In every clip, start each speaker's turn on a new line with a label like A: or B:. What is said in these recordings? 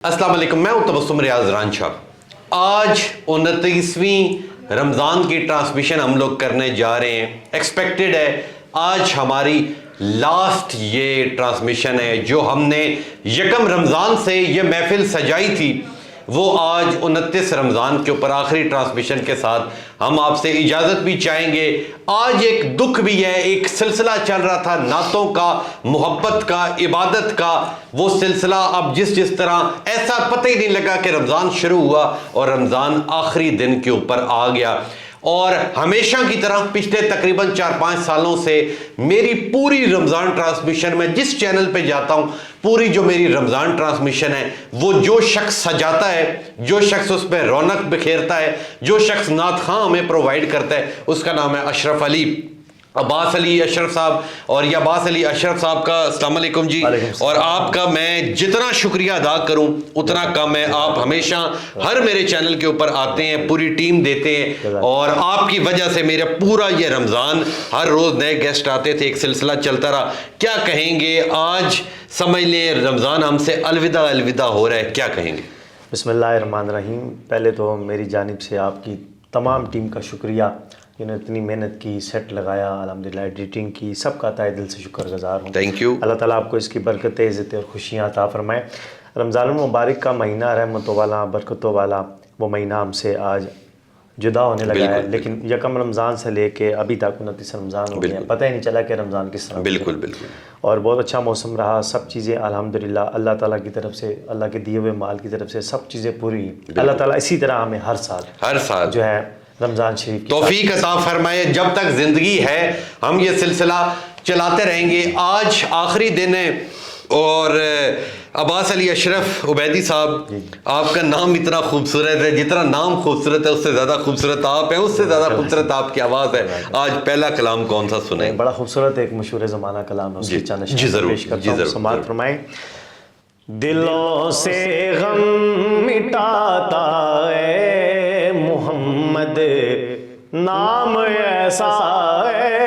A: अस्सलाम वालेकुम, मैं हूं तबस्सुम रियाज रांझा। आज 29वीं रमज़ान की ट्रांसमिशन हम लोग करने जा रहे हैं। एक्सपेक्टेड है आज हमारी लास्ट ये ट्रांसमिशन है। जो हमने यकम रमज़ान से ये महफिल सजाई थी वो आज 29 रमज़ान के ऊपर आखिरी ट्रांसमिशन के साथ हम आपसे इजाज़त भी चाहेंगे। आज एक दुख भी है, एक सिलसिला चल रहा था नातों का, मोहब्बत का, इबादत का। वो सिलसिला अब जिस तरह ऐसा पता ही नहीं लगा कि रमज़ान शुरू हुआ और रमज़ान आखिरी दिन के ऊपर आ गया। और हमेशा की तरह पिछले तकरीबन 4-5 सालों से मेरी पूरी रमज़ान ट्रांसमिशन में जिस चैनल पे जाता हूँ, पूरी जो मेरी रमज़ान ट्रांसमिशन है वो जो शख्स सजाता है, जो शख्स उस पर रौनक बिखेरता है, जो शख्स नात खां हमें प्रोवाइड करता है, उसका नाम है अशरफ अली, अब्बास अली अशरफ साहब। और ये अब्बास अली अशरफ साहब का अस्सलाम वालेकुम जी। और आपका मैं जितना शुक्रिया अदा करूं उतना कम है। आप हमेशा हर मेरे चैनल के ऊपर आते हैं, पूरी टीम देते हैं और आपकी वजह से मेरा पूरा ये रमज़ान हर रोज़ नए गेस्ट आते थे, एक सिलसिला चलता रहा। क्या कहेंगे आज, समझ लें रमज़ान हमसे अलविदा अलविदा हो रहा है, क्या कहेंगे?
B: बिस्मिल्लाहिर्रहमानिर्रहीम। पहले तो मेरी जानिब से आपकी तमाम टीम का शुक्रिया, जिन्होंने इतनी मेहनत की, सेट लगाया, अल्हम्दुलिल्लाह एडिटिंग की, सबका तहे दिल से शुक्रगुजार हूँ।
A: Thank you.
B: अल्लाह ताला आपको इसकी बरकत, इज़्ज़त और खुशियाँ अता फरमाए। रमज़ान मुबारक का महीना, रहमतों वाला, बरकतों वाला वो महीना हमसे आज जुदा होने लगा है। लेकिन यकम रमज़ान से लेके अभी तक 29 रमज़ान हो गया, पता ही नहीं चला कि रमज़ान किस तरह।
A: बिल्कुल बिल्कुल।
B: और बहुत अच्छा मौसम रहा, सब चीज़ें अल्हम्दुलिल्लाह अल्लाह ताला की तरफ से, अल्लाह के दिए हुए माल की तरफ से सब चीज़ें पूरी। अल्लाह ताला इसी तरह हमें हर साल जो है रमज़ान शरीफ
A: तौफीक अता फरमाए। जब तक जिंदगी है हम ये सिलसिला चलाते रहेंगे। आज आखिरी दिन है और अब्बास अली अशरफ उबैदी साहब, आपका नाम इतना खूबसूरत है, जितना नाम खूबसूरत है उससे ज़्यादा खूबसूरत आप हैं, उससे ज़्यादा खूबसूरत आपकी आवाज़ है। आज पहला कलाम कौन सा सुने?
B: बड़ा खूबसूरत एक मशहूर ज़माना कलाम है, उसकी चंद
A: जी जरूर, जी जरूर
B: समाअत फरमाएं। दिलों से गम मिटाता है मोहम्मद नाम ऐसा है,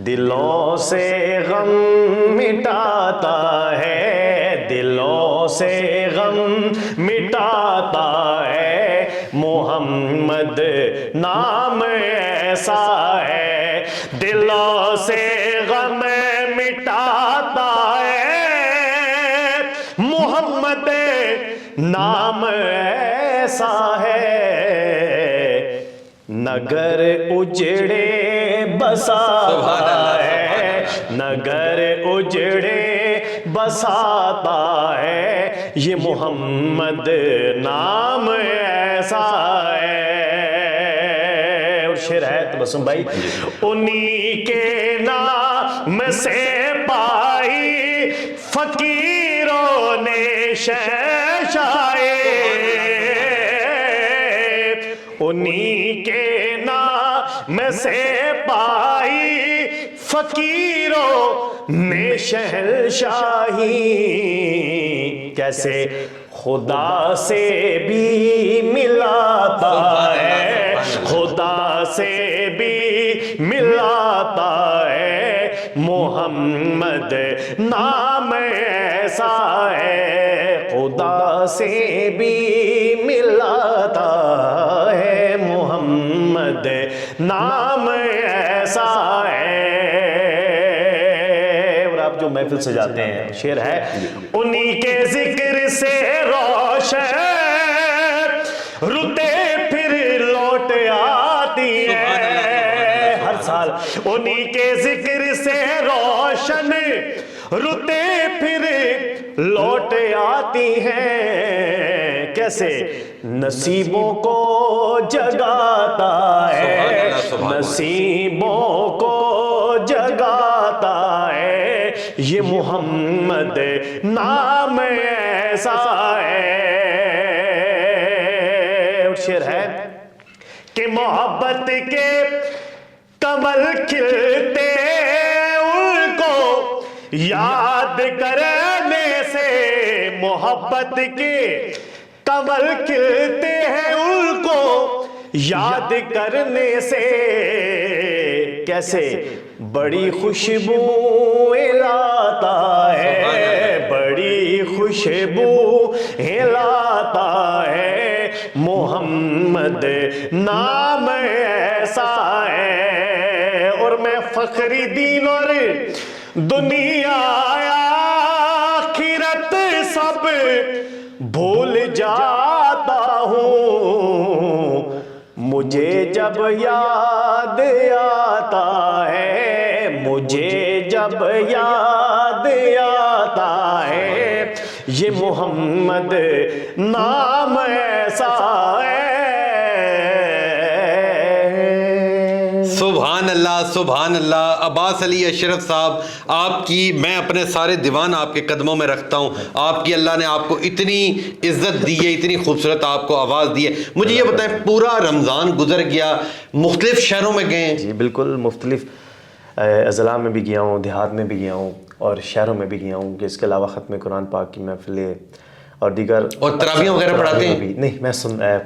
B: दिलों से गम मिटाता है, दिलों से गम मिटाता है मोहम्मद नाम ऐसा है, दिलों से गम मिटाता है मोहम्मद नाम ऐसा है, नगर उजड़े बसाता है, नगर उजड़े बसाता है, ये मोहम्मद नाम ऐसा है। और शेर है तबस्सुम भाई, उन्हीं के नाम से पाई फकीरों ने शहंशाहे, उन्हीं के नाम से पाई फकीरों ने शहंशाही, कैसे खुदा से भी मिलाता है, खुदा से भी मिलाता है मोहम्मद नाम ऐसा है, खुदा से भी मिलाता है मोहम्मद नाम ऐसा है। और आप जो महफिल से जाते हैं, शेर है, उन्हीं के जिक्र से रोशन रुते फिर लौट आती है, हर साल उन्हीं के जिक्र से रोशन रुते फिर लौट आती हैं, कैसे नसीबों को जगाता है, नसीबों को जगाता है, ये मोहम्मद नाम ऐसा है। और शेर है कि मोहब्बत के कमल खिलते उनको याद करने से, मोहब्बत के कमल खिलते हैं उनको याद करने से, कैसे बड़ी खुशबू लाता है, बड़ी खुशबू लाता है, मोहम्मद नाम ऐसा है। और मैं फखरी दीन और दुनिया आखिरत सब भूल जाता हूँ, मुझे जब याद आता है, मुझे जब याद आता है, ये मोहम्मद नाम ऐसा है।
A: सुभान अल्लाह, सुभान अल्लाह। अब्बास अली अशरफ साहब, आपकी मैं अपने सारे दीवान आपके कदमों में रखता हूँ। आपकी अल्लाह ने आपको इतनी इज्जत दी है, इतनी खूबसूरत आपको आवाज़ दी है। मुझे ये बताएं, पूरा रमज़ान गुजर गया, मुख्तलिफ शहरों में गए?
B: जी बिल्कुल, मुख्तलिफ अज़ला में भी गया हूँ, देहात में भी गया हूँ और शहरों में भी गया हूँ। कि इसके अलावा ख़त्म कुरान पाक की महफ़िलें और दीगर।
A: और तरावियाँ वगैरह पढ़ाते हैं?
B: नहीं, मैं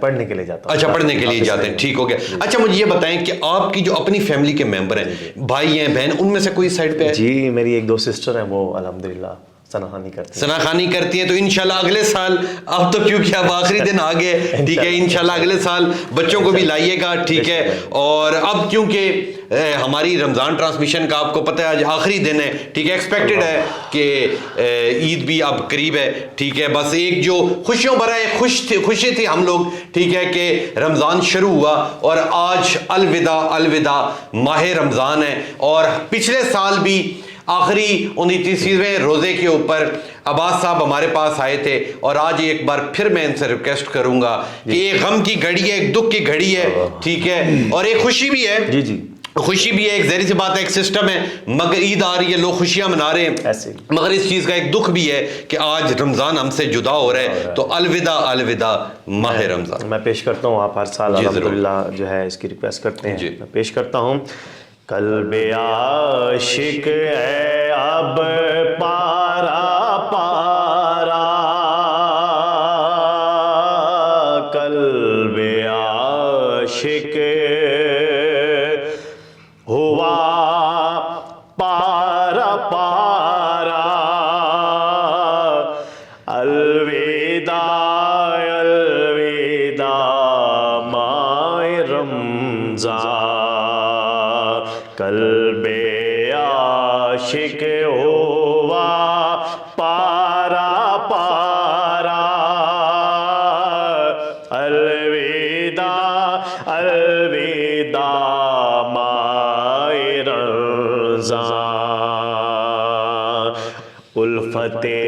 B: पढ़ने के लिए जाता हूँ।
A: अच्छा, पढ़ने के लिए जाते हैं, ठीक हो गया। अच्छा, मुझे ये बताएं कि आपकी जो अपनी फैमिली के मेंबर हैं, भाई हैं, बहन, उनमें से कोई साइड पे है?
B: जी, मेरी एक दो सिस्टर हैं, वो अल्हम्दुलिल्लाह सनाखानी करती हैं।
A: सनाखानी करती हैं, तो इंशाल्लाह अगले साल, अब तो क्योंकि अब आखिरी दिन आ गए, ठीक है, इंशाल्लाह अगले साल बच्चों को भी लाइएगा, ठीक है। और अब क्योंकि हमारी रमज़ान ट्रांसमिशन का आपको पता है आज आखिरी दिन है, ठीक है, एक्सपेक्टेड है कि ईद भी अब करीब है, ठीक है। बस एक जो खुशियों भरा है, खुशी थी हम लोग, ठीक है, कि रमज़ान शुरू हुआ और आज अलविदा अलविदा माह रमज़ान है। और पिछले साल भी आखिरी 29वें रोज़े के ऊपर अब्बास साहब हमारे पास आए थे और आज एक बार फिर मैं इनसे रिक्वेस्ट करूंगा कि एक गम की घड़ी है, एक दुख की घड़ी है, ठीक है, और एक खुशी भी है।
B: जी जी,
A: खुशी भी है, एक ज़ाहिर सी बात है, एक सिस्टम है, मगर ईद आ रही है, लोग खुशियां मना रहे हैं
B: ऐसे,
A: मगर इस चीज़ का एक दुख भी है कि आज रमज़ान हमसे जुदा हो रहा है। तो अलविदा अलविदा माह रमज़ान।
B: मैं पेश करता हूँ, आप हर साल अल्हम्दुलिल्लाह जो है इसकी रिक्वेस्ट करते हैं, मैं पेश करता हूँ। कल्बे आशिक है अब पारा पारा, कल्बे आशिक हुआ पारा पारा, अलविदा अलविदा माए रमज़ान, कल्बे आशिक हुआ पारा पारा, अलविदा अलविदा माए रमज़ान, उल्फते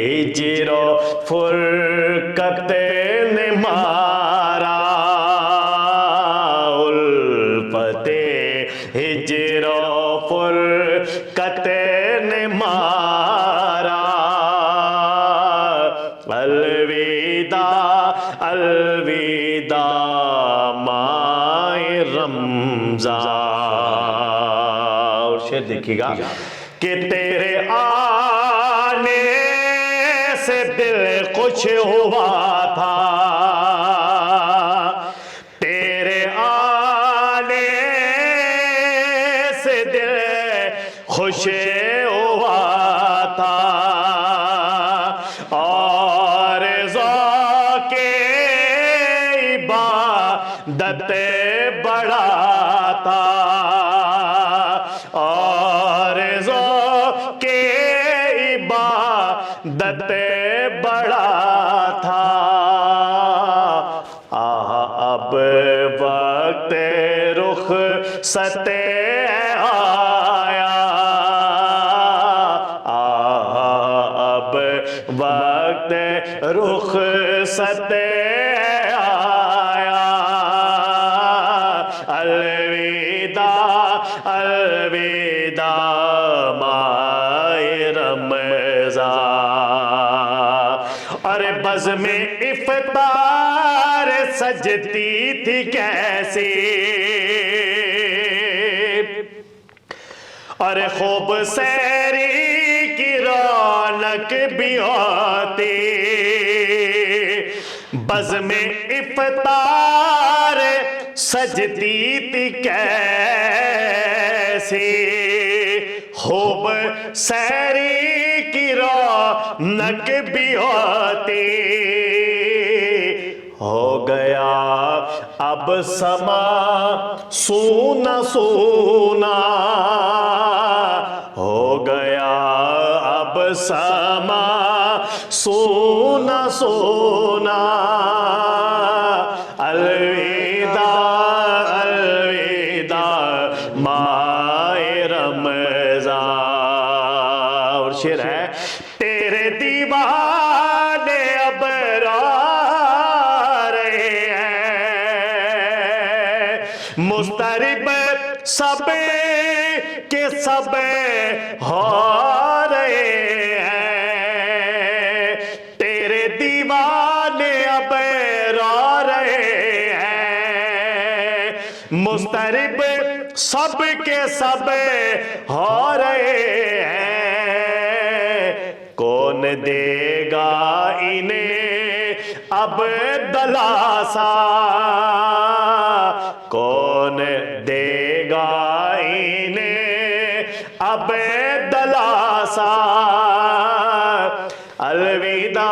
B: हिजरो फुरकत ने मारा, उल्फते हिजरो फुरकत ने मारा, अलविदा अलविदा माए रमज़ान। और शेर देखिएगा कि तेरे आने से दिल खुश हुआ था, तेरे आने से दिल खुश हुआ था, और ज़ौक़े इबादत बड़ा था, और ज़ौक़े इबादत बड़ा था, अब वक्त रुख सते आया, अब वक्त रुख सते आया, अलविदा अलविदा माए रमज़ान। अरे बज़ में इफ्तार सजती थी कैसी, अरे खूब सैरी की रौनक भी होती, बज़ में इफ्तार सजती थी कैसी, ऐसे खूब सैरी की रौनक भी होती, हो गया अब समा सूना सूना, हो गया अब समा सूना सूना, अलविदा अलविदा माए रमज़ान। और शेर है, तेरे दीवाने अब रो रहे हैं, मुस्तरिब सब के सब हो रहे हैं, तेरे दीवाने अब रो रहे हैं, मुस्तरिब सब के सब हो रहे हैं, कौन देगा इन्हें अब दलासा, कौन देगा इन्हें अब दलासा, अलविदा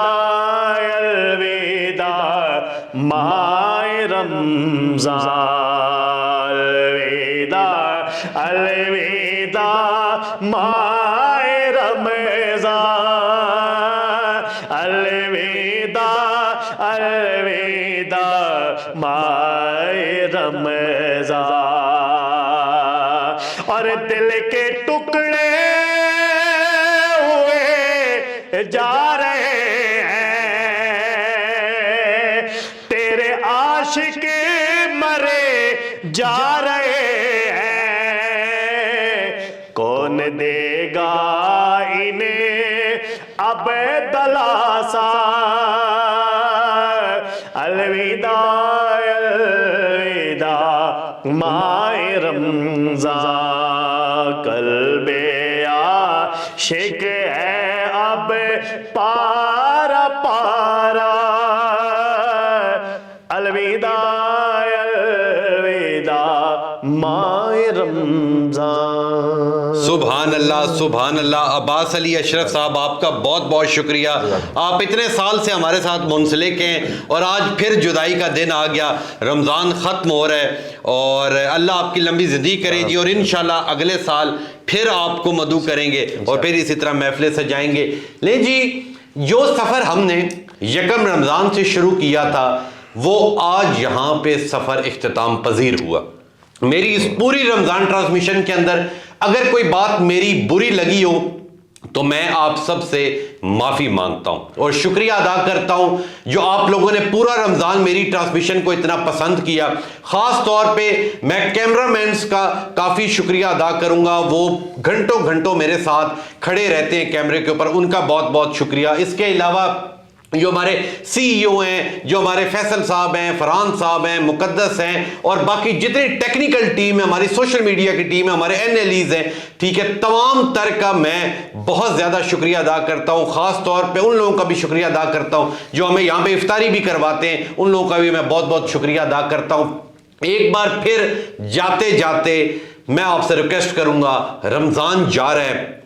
B: अलविदा माए रमज़ान, अलविदा अलविदा माए रमज़ान, अलविदा अलविदा माए रमज़ान। और दिल के टुकड़े हुए जा रहे हैं, तेरे आशिक मरे जा रहे हैं, कौन देगा इन्हें अब दलासा, अलविदा अलविदा माए रमज़ान। कल्बे आशिक है अब पारा पारा, अलविदा अलविदा माए रमज़ान।
A: सुभान अल्लाह सुभान अल्लाह। अब्बास अली अशरफ साहब, आपका बहुत बहुत शुक्रिया। आप इतने साल से हमारे साथ मुंसलिक हैं और आज फिर जुदाई का दिन आ गया, रमज़ान ख़त्म हो रहा है और अल्लाह आपकी लंबी ज़िंदगी करे जी, और इंशाल्लाह अगले साल फिर आपको मदू करेंगे और फिर इसी तरह महफिलें सजाएंगे। ले जी, जो सफ़र हमने यकम रमज़ान से शुरू किया था वो आज यहाँ पे सफ़र इख्तिताम पजीर हुआ। मेरी इस पूरी रमज़ान ट्रांसमिशन के अंदर अगर कोई बात मेरी बुरी लगी हो तो मैं आप सब से माफ़ी मांगता हूं और शुक्रिया अदा करता हूं जो आप लोगों ने पूरा रमज़ान मेरी ट्रांसमिशन को इतना पसंद किया। ख़ास तौर पे मैं कैमरामैन्स का काफ़ी शुक्रिया अदा करूंगा, वो घंटों घंटों मेरे साथ खड़े रहते हैं कैमरे के ऊपर, उनका बहुत बहुत शुक्रिया। इसके अलावा जो हमारे CEO हैं, जो हमारे फैसल साहब हैं, फरहान साहब हैं, मुकद्दस हैं और बाकी जितनी टेक्निकल टीम है, हमारी सोशल मीडिया की टीम है, हमारे NLEs हैं, ठीक है, तमाम तर का मैं बहुत ज़्यादा शुक्रिया अदा करता हूँ। ख़ास तौर पे उन लोगों का भी शुक्रिया अदा करता हूँ जो हमें यहाँ पे इफ्तारी भी करवाते हैं, उन लोगों का भी मैं बहुत बहुत शुक्रिया अदा करता हूँ। एक बार फिर जाते जाते मैं आपसे रिक्वेस्ट करूँगा, रमज़ान जा रहा है,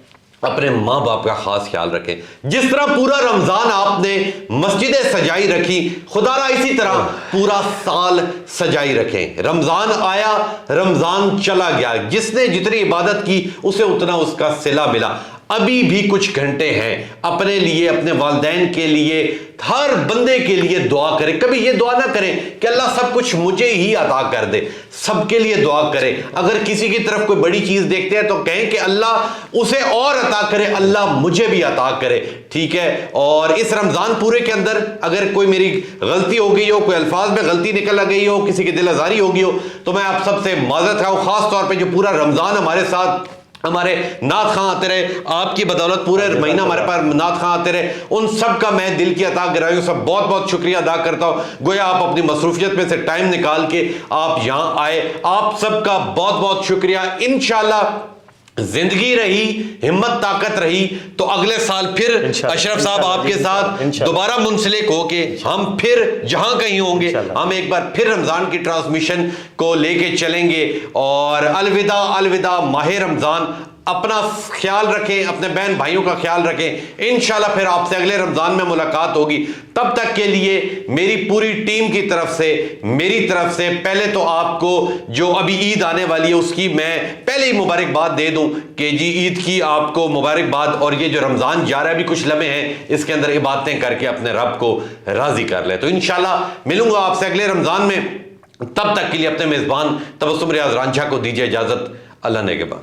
A: अपने माँ बाप का खास ख्याल रखें। जिस तरह पूरा रमजान आपने मस्जिदें सजाई रखी, खुदारा इसी तरह पूरा साल सजाई रखें। रमजान आया, रमजान चला गया, जिसने जितनी इबादत की उसे उतना उसका सिला मिला। अभी भी कुछ घंटे हैं, अपने लिए, अपने वालिदैन के लिए, हर बंदे के लिए दुआ करें। कभी ये दुआ ना करें कि अल्लाह सब कुछ मुझे ही अता कर दे, सबके लिए दुआ करें। अगर किसी की तरफ कोई बड़ी चीज देखते हैं तो कहें कि अल्लाह उसे और अता करे, अल्लाह मुझे भी अता करे, ठीक है। और इस रमजान पूरे के अंदर अगर कोई मेरी गलती हो गई हो, कोई अल्फाज में गलती निकल गई हो, किसी की दिल आजारी हो गई हो, तो मैं आप सबसे माजरत खाऊं। खास तौर पर जो पूरा रमजान हमारे साथ हमारे नात खां आते रहे, आपकी बदौलत पूरे महीना हमारे पास नात खां आते रहे, उन सब का मैं दिल की अता गराइयों से बहुत बहुत शुक्रिया अदा करता हूँ। गोया आप अपनी मसरूफियत में से टाइम निकाल के आप यहाँ आए, आप सबका बहुत बहुत शुक्रिया। इंशाल्लाह जिंदगी रही, हिम्मत ताकत रही, तो अगले साल फिर
B: इंशाल्लाह,
A: अशरफ साहब
B: इंशाल्लाह,
A: आपके साथ
B: इंशाल्लाह।
A: दोबारा मुंसलिक होके हम फिर जहां कहीं होंगे,
B: इंशाल्लाह।
A: हम एक बार फिर रमजान की ट्रांसमिशन को लेके चलेंगे। और अलविदा अलविदा, माह रमजान। अपना ख्याल रखें, अपने बहन भाइयों का ख्याल रखें। इंशाल्लाह फिर आपसे अगले रमजान में मुलाकात होगी। तब तक के लिए मेरी पूरी टीम की तरफ से, मेरी तरफ से पहले तो आपको जो अभी ईद आने वाली है उसकी मैं पहले ही मुबारकबाद दे दूं कि जी ईद की आपको मुबारकबाद। और ये जो रमजान जा रहा है, अभी कुछ लम्हे हैं, इसके अंदर इबादतें करके अपने रब को राजी कर ले। तो इंशाल्लाह मिलूंगा आपसे अगले रमजान में। तब तक के लिए अपने मेजबान तबस्सुम रियाज रांझा को दीजिए इजाजत। अल्लाह नेगेबान।